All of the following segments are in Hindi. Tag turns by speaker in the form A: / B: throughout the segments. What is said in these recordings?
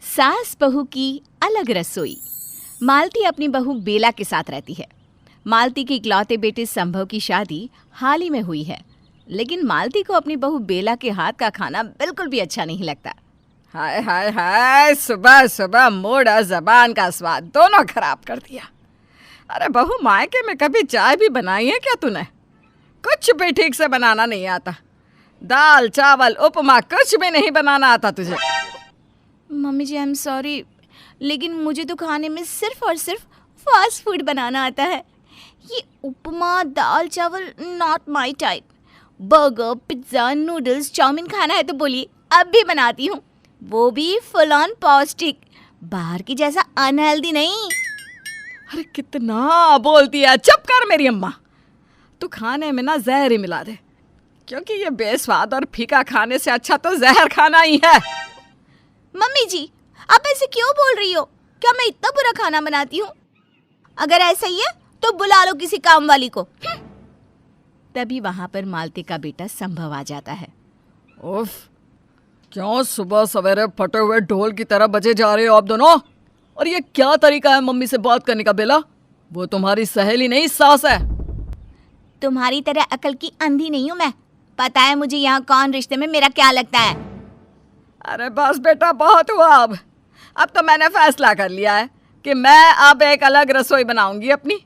A: सास बहू की अलग रसोई। मालती अपनी बहू बेला के साथ रहती है। मालती के इकलौते बेटे संभव की शादी हाल ही में हुई है, लेकिन मालती को अपनी बहू बेला के हाथ का खाना बिल्कुल भी अच्छा नहीं लगता।
B: हाय हाय हाय, सुबह सुबह मूड और जबान का स्वाद दोनों खराब कर दिया। अरे बहू, मायके में कभी चाय भी बनाई है क्या तूने? कुछ भी ठीक से बनाना नहीं आता। दाल चावल उपमा कुछ भी नहीं बनाना आता तुझे।
A: Mummy ji, I am sorry, लेकिन मुझे तो खाने में सिर्फ और सिर्फ फास्ट फूड बनाना आता है। ये उपमा दाल चावल not my type. Burger pizza noodles chow mein खाना है तो बोलिए, अब भी बनाती हूँ, वो भी फुल ऑन पौष्टिक, बाहर की जैसा अनहेल्दी नहीं।
B: अरे कितना बोलती है, चुप कर मेरी अम्मा। तू खाने में ना जहर ही मिला दे, क्योंकि ये बेस्वाद और फीका खाने से अच्छा तो जहर खाना ही है।
A: मम्मी जी, आप ऐसे क्यों बोल रही हो? क्या मैं इतना बुरा खाना बनाती हूँ? अगर ऐसा ही है तो बुला लो किसी काम वाली को। तभी वहां पर मालती का बेटा संभव आ जाता है।
B: उफ, क्यों सुबह सवेरे फटे हुए ढोल की तरह बजे जा रहे हो आप दोनों? और ये क्या तरीका है मम्मी से बात करने का बेला? वो तुम्हारी सहेली नहीं, सास है।
A: तुम्हारी तरह अकल की अंधी नहीं हूँ मैं। पता है मुझे यहाँ कौन रिश्ते में मेरा क्या लगता है।
B: अरे बस बेटा, बहुत हुआ। अब तो मैंने फैसला कर लिया है कि मैं अब एक अलग रसोई बनाऊंगी अपनी।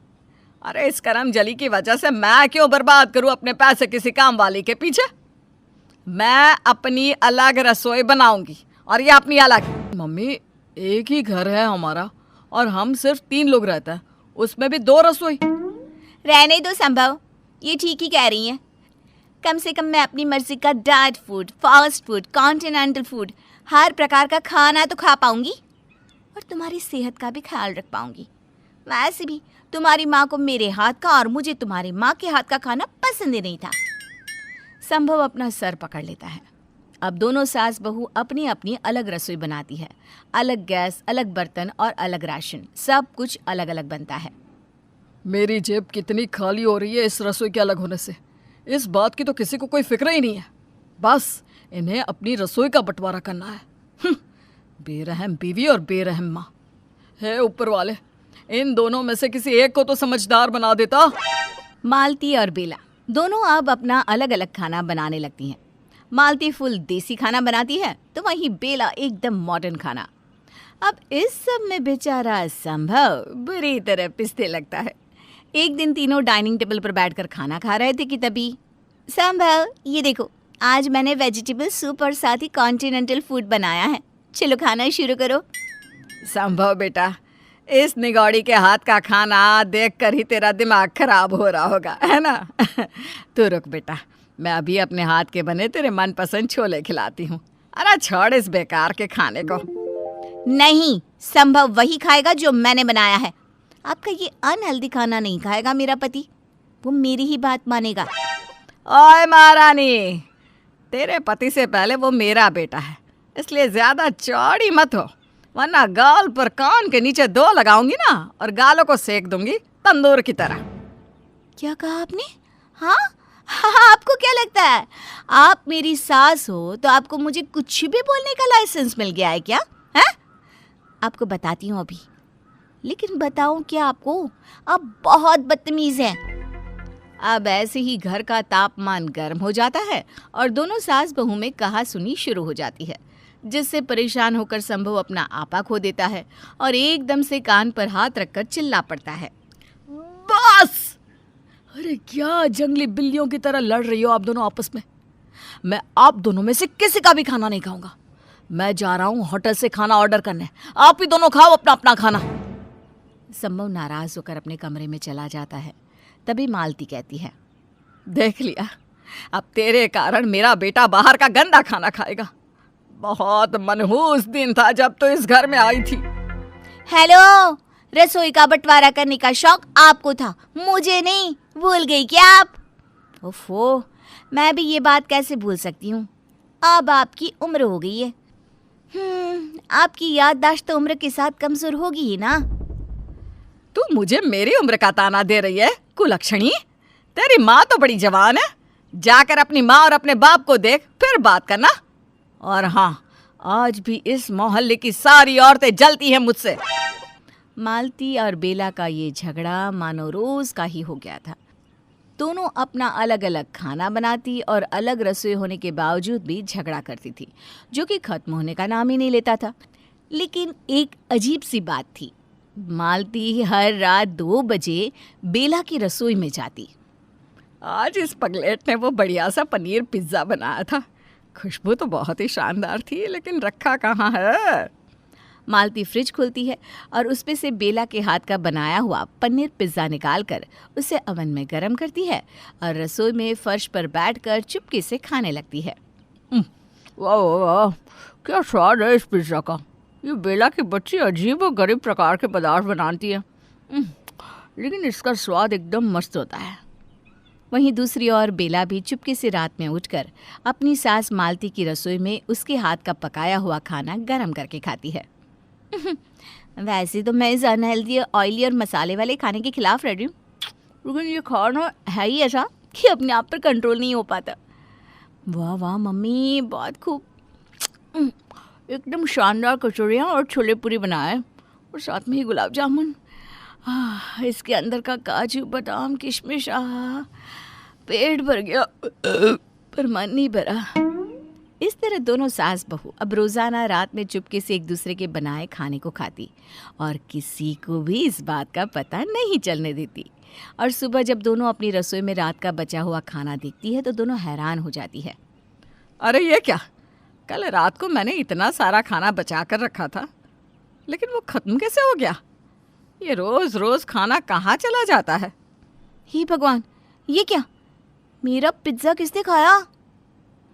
B: अरे इस करम जली की वजह से मैं क्यों बर्बाद करूं अपने पैसे किसी काम वाली के पीछे? मैं अपनी अलग रसोई बनाऊंगी, और ये अपनी अलग। मम्मी, एक ही घर है हमारा और हम सिर्फ 3 लोग रहते हैं, उसमें भी 2 रसोई।
A: रहने दो संभव, ये ठीक ही कह रही हैं। कम से कम मैं अपनी मर्जी का diet food, fast food, continental food, हर प्रकार का खाना तो खा पाऊंगी और तुम्हारी सेहत का भी ख्याल रख पाऊंगी। वैसे भी तुम्हारी माँ को मेरे हाथ का और मुझे तुम्हारी माँ के हाथ का खाना पसंद ही नहीं था। संभव अपना सर पकड़ लेता है। अब दोनों सास बहू अपनी अपनी अलग रसोई बनाती है। अलग गैस, अलग बर्तन और अलग राशन, सब कुछ अलग अलग बनता है।
B: मेरी जेब कितनी खाली हो रही है इस रसोई के अलग होने से। इस बात की तो किसी को कोई फिक्र ही नहीं है। बस इन्हें अपनी रसोई का बंटवारा करना है। बेरहम बीवी और बेरहम माँ। हे ऊपर वाले, इन दोनों में से किसी एक को तो समझदार बना देता।
A: मालती और बेला दोनों अब अपना अलग अलग खाना बनाने लगती हैं। मालती फुल देसी खाना बनाती है तो वहीं बेला एकदम मॉडर्न खाना। अब इस सब में बेचारा संभव बुरी तरह पिसते लगता है। एक दिन तीनों डाइनिंग टेबल पर बैठकर खाना खा रहे थे कि तभी, संभव ये देखो, आज मैंने वेजिटेबल सूप और साथ ही कॉन्टिनेंटल फूड बनाया है, चलो खाना शुरू करो।
B: संभव बेटा, इस निगौड़ी के हाथ का खाना देखकर ही तेरा दिमाग खराब हो रहा होगा, है ना? तू रुक बेटा, मैं अभी अपने हाथ के बने तेरे मनपसंद छोले खिलाती हूँ। अरे छोड़ इस बेकार के खाने को।
A: नहीं, संभव वही खाएगा जो मैंने बनाया है। आपका ये अनहेल्दी खाना नहीं खाएगा मेरा पति, वो मेरी ही बात मानेगा।
B: ओए महारानी, तेरे पति से पहले वो मेरा बेटा है, इसलिए ज्यादा चौड़ी मत हो, वरना गाल पर कान के नीचे 2 लगाऊंगी ना और गालों को सेक दूंगी तंदूर की तरह।
A: क्या कहा आपने? हाँ, आपको क्या लगता है आप मेरी सास हो तो आपको मुझे कुछ भी बोलने का लाइसेंस मिल गया है क्या? है? आपको बताती हूँ अभी, लेकिन बताऊँ क्या आपको, आप बहुत बदतमीज हैं। अब ऐसे ही घर का तापमान गर्म हो जाता है और दोनों सास बहू में कहासुनी शुरू हो जाती है, जिससे परेशान होकर संभव अपना आपा खो देता है और एकदम से कान पर हाथ रखकर चिल्ला पड़ता है।
B: बस! अरे क्या जंगली बिल्लियों की तरह लड़ रही हो आप दोनों आपस में? मैं आप दोनों में से किसी का भी खाना नहीं खाऊंगा। मैं जा रहा हूँ होटल से खाना ऑर्डर करने, आप ही दोनों खाओ अपना अपना खाना।
A: संभव नाराज होकर अपने कमरे में चला जाता है। तभी मालती कहती है,
B: देख लिया, अब तेरे कारण मेरा बेटा बाहर का गंदा खाना खाएगा। बहुत मनहूस दिन था जब तो इस घर में आई थी।
A: हेलो, रसोई का बंटवारा करने का शौक आपको था, मुझे नहीं। भूल गई क्या आप? ओफो, मैं भी ये बात कैसे भूल सकती हूँ। अब आपकी उम्र हो गई है। आपकी याददाश्त तो उम्र के साथ कमजोर होगी ही ना।
B: तू मुझे मेरी उम्र का ताना दे रही है कुलक्षणी? तेरी माँ तो बड़ी जवान है, जाकर अपनी माँ और अपने बाप को देख, फिर बात करना। और हाँ, आज भी इस मोहल्ले की सारी औरतें जलती हैं मुझसे।
A: मालती और बेला का ये झगड़ा मानो रोज का ही हो गया था। दोनों अपना अलग अलग खाना बनाती और अलग रसोई होने के बावजूद भी झगड़ा करती थी, जो कि खत्म होने का नाम ही नहीं लेता था। लेकिन एक अजीब सी बात थी, मालती हर रात 2 बजे बेला की रसोई में जाती।
B: आज इस पगलेट ने वो बढ़िया सा पनीर पिज्ज़ा बनाया था। खुशबू तो बहुत ही शानदार थी, लेकिन रखा कहाँ है।
A: मालती फ्रिज खोलती है और उसमें से बेला के हाथ का बनाया हुआ पनीर पिज्ज़ा निकालकर उसे ओवन में गर्म करती है और रसोई में फर्श पर बैठकर चुपके से खाने लगती है।
B: वाह वाह, क्या स्वाद है इस पिज्ज़ा का। ये बेला की बच्ची अजीब और गरीब प्रकार के पदार्थ बनाती है, लेकिन इसका स्वाद एकदम मस्त होता है।
A: वहीं दूसरी ओर बेला भी चुपके से रात में उठकर अपनी सास मालती की रसोई में उसके हाथ का पकाया हुआ खाना गर्म करके खाती है। वैसे तो मैं इस अनहेल्दी, ऑयली और मसाले वाले खाने के खिलाफ रह रही हूँ, लेकिन ये खाना है ही ऐसा कि अपने आप पर कंट्रोल नहीं हो पाता। वाह वाह मम्मी, बहुत खूब, एकदम शानदार कचौड़ियाँ और छोले पूरी बनाए और साथ में ही गुलाब जामुन। इसके अंदर का काजू बादाम किशमिश, पेट भर गया पर मन नहीं भरा। इस तरह दोनों सास बहू अब रोज़ाना रात में चुपके से एक दूसरे के बनाए खाने को खाती और किसी को भी इस बात का पता नहीं चलने देती। और सुबह जब दोनों अपनी रसोई में रात का बचा हुआ खाना देखती है तो दोनों हैरान हो जाती है।
B: अरे ये क्या, कल रात को मैंने इतना सारा खाना बचा कर रखा था, लेकिन वो ख़त्म कैसे हो गया। ये रोज़ रोज़ खाना कहाँ चला जाता है।
A: हे भगवान, ये क्या, मेरा पिज्ज़ा किसने खाया?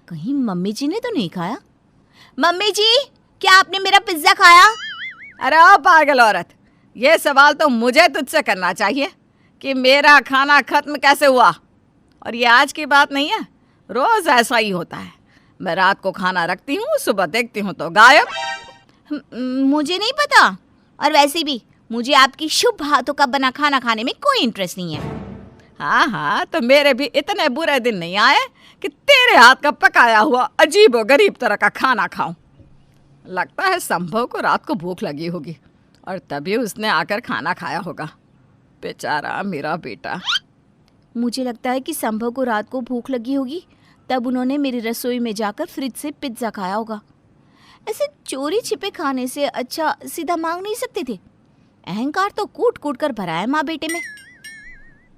A: कहीं मम्मी जी ने तो नहीं खाया? मम्मी जी, क्या आपने मेरा पिज्ज़ा खाया?
B: अरे ओ पागल औरत, ये सवाल तो मुझे तुझसे करना चाहिए कि मेरा खाना खत्म कैसे हुआ। और ये आज की बात नहीं है, रोज़ ऐसा ही होता है। मैं रात को खाना रखती हूँ, सुबह देखती हूँ तो गायब।
A: मुझे नहीं पता, और वैसे भी मुझे आपकी शुभ हाथों का बना खाना खाने में कोई इंटरेस्ट नहीं है।
B: हाँ हाँ, तो मेरे भी इतने बुरे दिन नहीं आए कि तेरे हाथ का पकाया हुआ अजीबो गरीब तरह का खाना खाऊं। लगता है संभव को रात को भूख लगी होगी और तभी उसने आकर खाना खाया होगा। बेचारा मेरा बेटा।
A: मुझे लगता है कि संभव को रात को भूख लगी होगी, तब उन्होंने मेरी रसोई में जाकर फ्रिज से पिज्ज़ा खाया होगा। ऐसे चोरी छिपे खाने से अच्छा सीधा मांग नहीं सकते थे। अहंकार तो कूट कूट कर भरा है माँ बेटे में।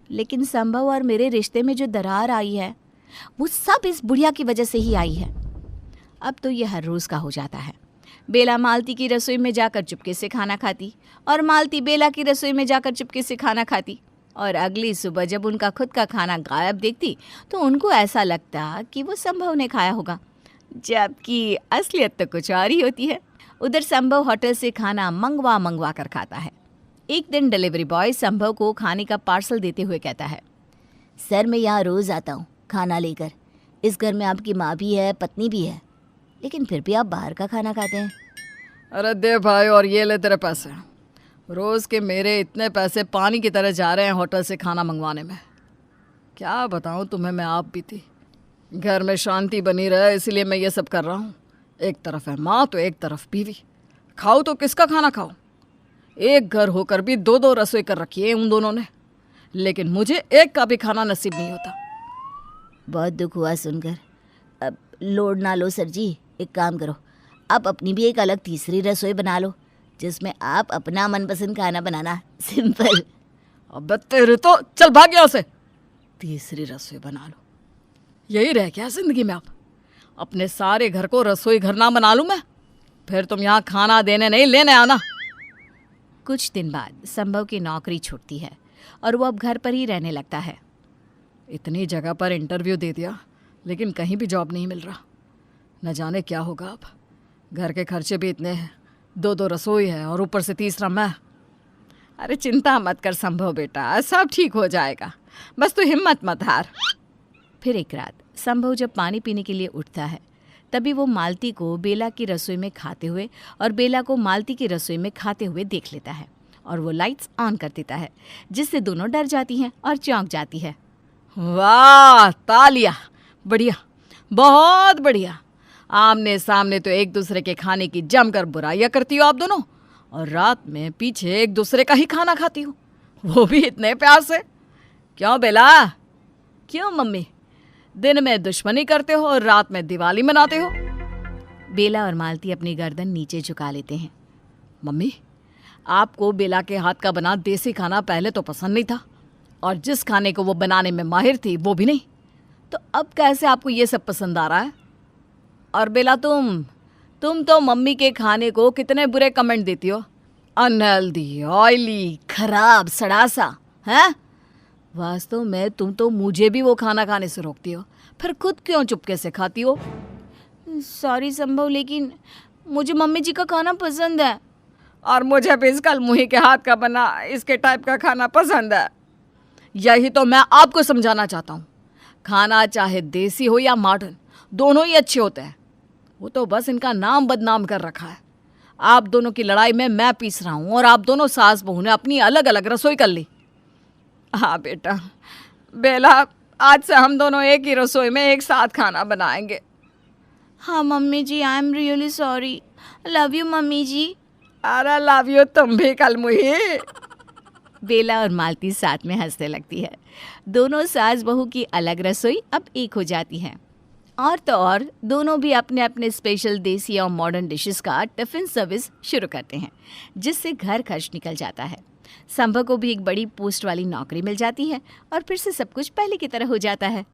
A: लेकिन संभव और मेरे रिश्ते में जो दरार आई है वो सब इस बुढ़िया की वजह से ही आई है। अब तो ये हर रोज़ का हो जाता है। बेला मालती की रसोई में जाकर चुपके से खाना खाती और मालती बेला की रसोई में जाकर चुपके से खाना खाती, और अगली सुबह जब उनका खुद का खाना गायब देखती तो उनको ऐसा लगता कि वो संभव ने खाया होगा, जबकि असलियत तो कुछ और ही होती है। उधर संभव होटल से खाना मंगवा कर खाता है। एक दिन डिलीवरी बॉय संभव को खाने का पार्सल देते हुए कहता है, सर मैं यहाँ रोज़ आता हूँ खाना लेकर। इस घर में आपकी माँ भी है, पत्नी भी है, लेकिन फिर भी आप बाहर का खाना खाते हैं।
B: अरे दे भाई, और ये ले तेरे पैसे। रोज़ के मेरे इतने पैसे पानी की तरह जा रहे हैं होटल से खाना मंगवाने में। क्या बताऊँ तुम्हें, मैं आप भी थी। घर में शांति बनी रहे इसलिए मैं ये सब कर रहा हूँ। एक तरफ है माँ तो एक तरफ बीवी। खाओ तो किसका खाना खाओ। एक घर होकर भी 2-2 रसोई कर रखी है उन दोनों ने, लेकिन मुझे एक का भी खाना नसीब नहीं होता।
A: बहुत दुख हुआ सुनकर। अब लोड ना लो सर जी, एक काम करो, आप अपनी भी एक अलग तीसरी रसोई बना लो जिसमें आप अपना मनपसंद खाना बनाना। सिंपल।
B: अब तेरे तो चल भाग यहाँ से। तीसरी रसोई बना लो, यही रह गया जिंदगी में। आप अपने सारे घर को रसोई घर ना बना लूँ मैं, फिर तुम यहाँ खाना देने नहीं लेने आना। कुछ दिन बाद संभव की नौकरी छूटती है और वो अब घर पर ही रहने लगता है। इतनी जगह पर इंटरव्यू दे दिया लेकिन कहीं भी जॉब नहीं मिल रहा। न जाने क्या होगा अब। घर के खर्चे भी इतने हैं, 2-2 रसोई है और ऊपर से तीसरा मैं। अरे चिंता मत कर संभव बेटा, सब ठीक हो जाएगा, बस तू हिम्मत मत हार। फिर एक रात संभव जब पानी पीने के लिए उठता है तभी वो मालती को बेला की रसोई में खाते हुए और बेला को मालती की रसोई में खाते हुए देख लेता है और वो लाइट्स ऑन कर देता है, जिससे दोनों डर जाती हैं और चौंक जाती है। वाह, तालियां, बढ़िया, बहुत बढ़िया। आमने सामने तो एक दूसरे के खाने की जमकर बुराइयां करती हो आप दोनों, और रात में पीछे एक दूसरे का ही खाना खाती हो, वो भी इतने प्यार से। क्यों बेला? क्यों मम्मी? दिन में दुश्मनी करते हो और रात में दिवाली मनाते हो।
A: बेला और मालती अपनी गर्दन नीचे झुका लेते हैं।
B: मम्मी, आपको बेला के हाथ का बना देसी खाना पहले तो पसंद नहीं था, और जिस खाने को वो बनाने में माहिर थी वो भी नहीं, तो अब कैसे आपको ये सब पसंद आ रहा है? और बेला, तुम तो मम्मी के खाने को कितने बुरे कमेंट देती हो, अनहेल्दी, ऑयली, खराब, सड़ासा, हैं? वास्तव में तुम तो मुझे भी वो खाना खाने से रोकती हो, फिर खुद क्यों चुपके से खाती हो?
A: सॉरी संभव, लेकिन मुझे मम्मी जी का खाना पसंद है।
B: और मुझे भी इस कलमुही के हाथ का बना इसके टाइप का खाना पसंद है। यही तो मैं आपको समझाना चाहता हूँ। खाना चाहे देसी हो या मॉडर्न, दोनों ही अच्छे होते हैं। वो तो बस इनका नाम बदनाम कर रखा है। आप दोनों की लड़ाई में मैं पीस रहा हूँ और आप दोनों सास बहू ने अपनी अलग अलग रसोई कर ली। हाँ बेटा, बेला, आज से हम दोनों एक ही रसोई में एक साथ खाना बनाएंगे।
A: हाँ mummy ji, I am really sorry. Love you mummy ji.
B: अरे लव यू तुम भी कलमुही।
A: बेला और मालती साथ में हंसने लगती है। दोनों सास बहू की अलग रसोई अब एक हो जाती है। और तो और दोनों भी अपने अपने स्पेशल देसी और मॉडर्न डिशेस का टिफ़िन सर्विस शुरू करते हैं, जिससे घर खर्च निकल जाता है। संभव को भी एक बड़ी पोस्ट वाली नौकरी मिल जाती है और फिर से सब कुछ पहले की तरह हो जाता है।